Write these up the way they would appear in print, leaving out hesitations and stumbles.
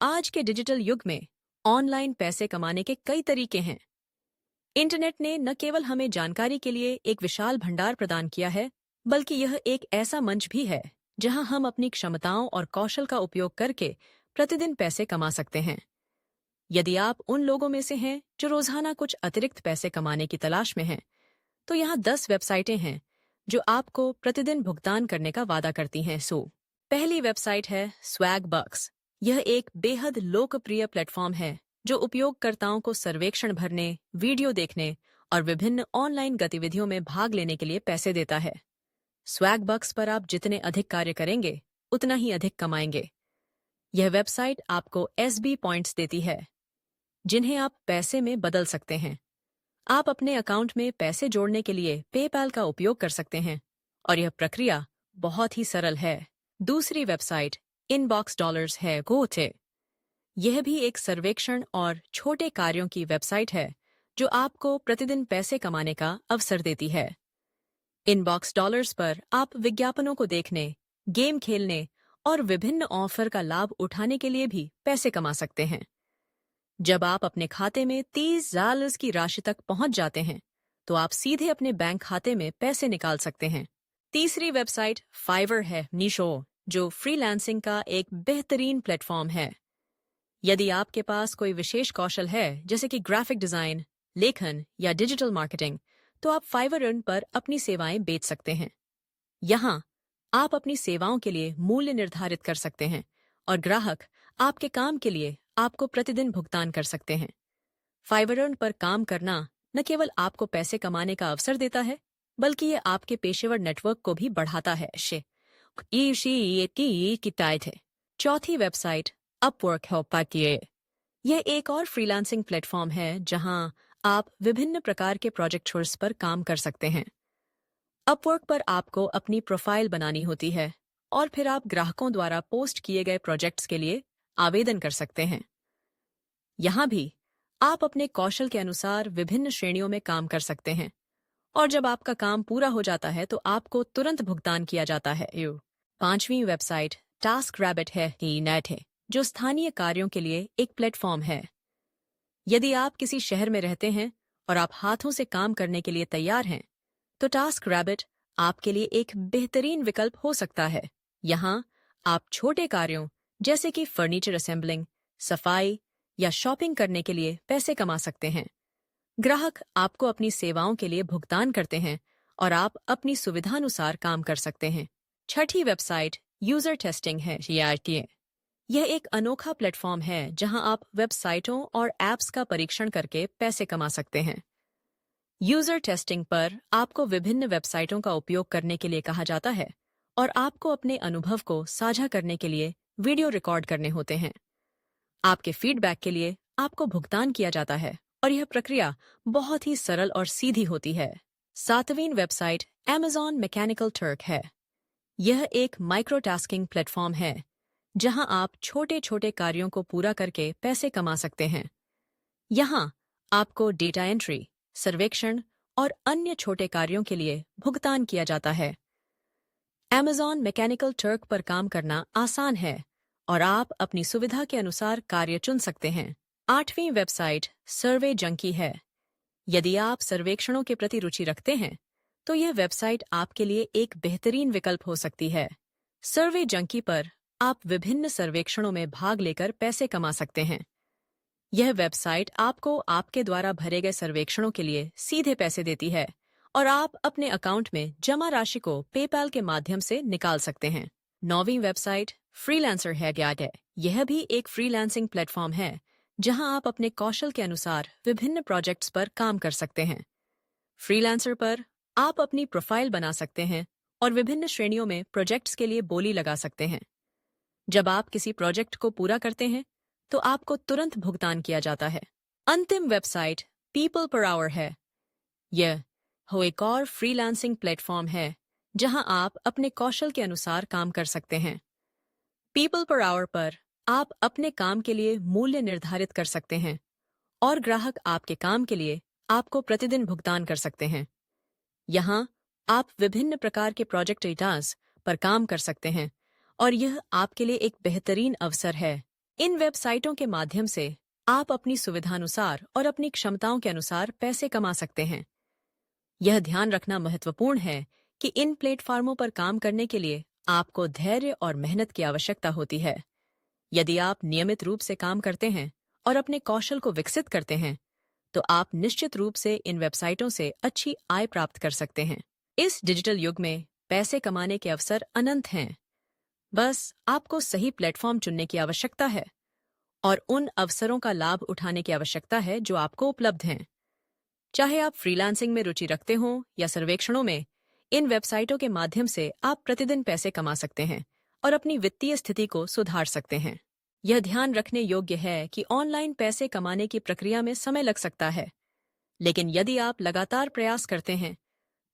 आज के डिजिटल युग में ऑनलाइन पैसे कमाने के कई तरीके हैं। इंटरनेट ने न केवल हमें जानकारी के लिए एक विशाल भंडार प्रदान किया है, बल्कि यह एक ऐसा मंच भी है जहां हम अपनी क्षमताओं और कौशल का उपयोग करके प्रतिदिन पैसे कमा सकते हैं। यदि आप उन लोगों में से हैं जो रोजाना कुछ अतिरिक्त पैसे कमाने की तलाश में हैं, तो यहाँ 10 वेबसाइटें हैं जो आपको प्रतिदिन भुगतान करने का वादा करती हैं। पहली वेबसाइट है स्वैग बक्स। यह एक बेहद लोकप्रिय प्लेटफॉर्म है जो उपयोगकर्ताओं को सर्वेक्षण भरने, वीडियो देखने और विभिन्न ऑनलाइन गतिविधियों में भाग लेने के लिए पैसे देता है। स्वैग बक्स पर आप जितने अधिक कार्य करेंगे, उतना ही अधिक कमाएंगे। यह वेबसाइट आपको एसबी पॉइंट्स देती है, जिन्हें आप पैसे में बदल सकते हैं। आप अपने अकाउंट में पैसे जोड़ने के लिए पेपैल का उपयोग कर सकते हैं और यह प्रक्रिया बहुत ही सरल है। दूसरी वेबसाइट इनबॉक्स डॉलर्स है। गोटे यह भी एक सर्वेक्षण और छोटे कार्यों की वेबसाइट है जो आपको प्रतिदिन पैसे कमाने का अवसर देती है। इनबॉक्स डॉलर्स पर आप विज्ञापनों को देखने, गेम खेलने और विभिन्न ऑफर का लाभ उठाने के लिए भी पैसे कमा सकते हैं। जब आप अपने खाते में $30 की राशि तक पहुंच जाते हैं, तो आप सीधे अपने बैंक खाते में पैसे निकाल सकते हैं। तीसरी वेबसाइट फाइवर है। नीशो, जो फ्रीलांसिंग का एक बेहतरीन प्लेटफॉर्म है। यदि आपके पास कोई विशेष कौशल है, जैसे कि ग्राफिक डिजाइन, लेखन या डिजिटल मार्केटिंग, तो आप फाइवर पर अपनी सेवाएं बेच सकते हैं। यहाँ आप अपनी सेवाओं के लिए मूल्य निर्धारित कर सकते हैं और ग्राहक आपके काम के लिए आपको प्रतिदिन भुगतान कर सकते हैं। फाइवर पर काम करना न केवल आपको पैसे कमाने का अवसर देता है, बल्कि ये आपके पेशेवर नेटवर्क को भी बढ़ाता है। चौथी वेबसाइट अपवर्क है। यह एक और फ्रीलांसिंग प्लेटफॉर्म है जहां आप विभिन्न प्रकार के प्रोजेक्ट्स पर काम कर सकते हैं। अपवर्क पर आपको अपनी प्रोफाइल बनानी होती है और फिर आप ग्राहकों द्वारा पोस्ट किए गए प्रोजेक्ट्स के लिए आवेदन कर सकते हैं। यहाँ भी आप अपने कौशल के अनुसार विभिन्न श्रेणियों में काम कर सकते हैं और जब आपका काम पूरा हो जाता है तो आपको तुरंत भुगतान किया जाता है। पांचवी वेबसाइट टास्करैबिट है, जो स्थानीय कार्यों के लिए एक प्लेटफॉर्म है। यदि आप किसी शहर में रहते हैं और आप हाथों से काम करने के लिए तैयार हैं, तो टास्करैबिट आपके लिए एक बेहतरीन विकल्प हो सकता है। यहाँ आप छोटे कार्यों जैसे कि फर्नीचर असेंबलिंग, सफाई या शॉपिंग करने के लिए पैसे कमा सकते हैं। ग्राहक आपको अपनी सेवाओं के लिए भुगतान करते हैं और आप अपनी सुविधानुसार काम कर सकते हैं। छठी वेबसाइट यूजर टेस्टिंग है। यह एक अनोखा प्लेटफॉर्म है जहां आप वेबसाइटों और ऐप्स का परीक्षण करके पैसे कमा सकते हैं। यूजर टेस्टिंग पर आपको विभिन्न वेबसाइटों का उपयोग करने के लिए कहा जाता है और आपको अपने अनुभव को साझा करने के लिए वीडियो रिकॉर्ड करने होते हैं। आपके फीडबैक के लिए आपको भुगतान किया जाता है और यह प्रक्रिया बहुत ही सरल और सीधी होती है। सातवीं वेबसाइट Amazon मैकेनिकल टर्क है। यह एक माइक्रोटास्किंग प्लेटफॉर्म है जहां आप छोटे छोटे कार्यों को पूरा करके पैसे कमा सकते हैं। यहाँ आपको डेटा एंट्री, सर्वेक्षण और अन्य छोटे कार्यों के लिए भुगतान किया जाता है। Amazon मैकेनिकल टर्क पर काम करना आसान है और आप अपनी सुविधा के अनुसार कार्य चुन सकते हैं। आठवीं वेबसाइट सर्वे जंकी है। यदि आप सर्वेक्षणों के प्रति रुचि रखते हैं, तो यह वेबसाइट आपके लिए एक बेहतरीन विकल्प हो सकती है। सर्वे जंकी पर आप विभिन्न सर्वेक्षणों में भाग लेकर पैसे कमा सकते हैं। यह वेबसाइट आपको आपके द्वारा भरे गए सर्वेक्षणों के लिए सीधे पैसे देती है और आप अपने अकाउंट में जमा राशि को पेपैल के माध्यम से निकाल सकते हैं। नौवीं वेबसाइट फ्रीलांसर है। यह भी एक फ्रीलांसिंग प्लेटफॉर्म है जहां आप अपने कौशल के अनुसार विभिन्न प्रोजेक्ट्स पर काम कर सकते हैं। फ्रीलांसर पर आप अपनी प्रोफाइल बना सकते हैं और विभिन्न श्रेणियों में प्रोजेक्ट्स के लिए बोली लगा सकते हैं। जब आप किसी प्रोजेक्ट को पूरा करते हैं, तो आपको तुरंत भुगतान किया जाता है। अंतिम वेबसाइट पीपल पर आवर है। यह एक और फ्रीलांसिंग प्लेटफॉर्म है जहां आप अपने कौशल के अनुसार काम कर सकते हैं। पीपल पर आवर पर आप अपने काम के लिए मूल्य निर्धारित कर सकते हैं और ग्राहक आपके काम के लिए आपको प्रतिदिन भुगतान कर सकते हैं। यहाँ आप विभिन्न प्रकार के प्रोजेक्ट पर काम कर सकते हैं और यह आपके लिए एक बेहतरीन अवसर है। इन वेबसाइटों के माध्यम से आप अपनी सुविधानुसार और अपनी क्षमताओं के अनुसार पैसे कमा सकते हैं। यह ध्यान रखना महत्वपूर्ण है कि इन प्लेटफॉर्मों पर काम करने के लिए आपको धैर्य और मेहनत की आवश्यकता होती है। यदि आप नियमित रूप से काम करते हैं और अपने कौशल को विकसित करते हैं, तो आप निश्चित रूप से इन वेबसाइटों से अच्छी आय प्राप्त कर सकते हैं। इस डिजिटल युग में पैसे कमाने के अवसर अनंत हैं। बस आपको सही प्लेटफॉर्म चुनने की आवश्यकता है और उन अवसरों का लाभ उठाने की आवश्यकता है जो आपको उपलब्ध हैं। चाहे आप फ्रीलांसिंग में रुचि रखते हो या सर्वेक्षणों में, इन वेबसाइटों के माध्यम से आप प्रतिदिन पैसे कमा सकते हैं और अपनी वित्तीय स्थिति को सुधार सकते हैं। यह ध्यान रखने योग्य है कि ऑनलाइन पैसे कमाने की प्रक्रिया में समय लग सकता है, लेकिन यदि आप लगातार प्रयास करते हैं,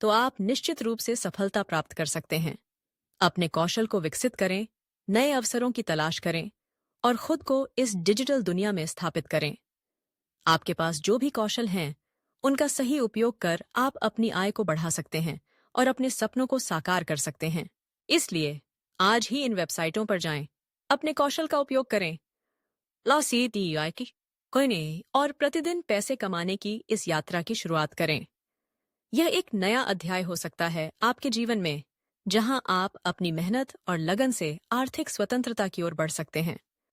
तो आप निश्चित रूप से सफलता प्राप्त कर सकते हैं। अपने कौशल को विकसित करें, नए अवसरों की तलाश करें और खुद को इस डिजिटल दुनिया में स्थापित करें। आपके पास जो भी कौशल हैं, उनका सही उपयोग कर आप अपनी आय को बढ़ा सकते हैं और अपने सपनों को साकार कर सकते हैं। इसलिए आज ही इन वेबसाइटों पर जाएं, अपने कौशल का उपयोग करें, लॉसीटीआई की कोई नहीं, और प्रतिदिन पैसे कमाने की इस यात्रा की शुरुआत करें। यह एक नया अध्याय हो सकता है आपके जीवन में, जहां आप अपनी मेहनत और लगन से आर्थिक स्वतंत्रता की ओर बढ़ सकते हैं।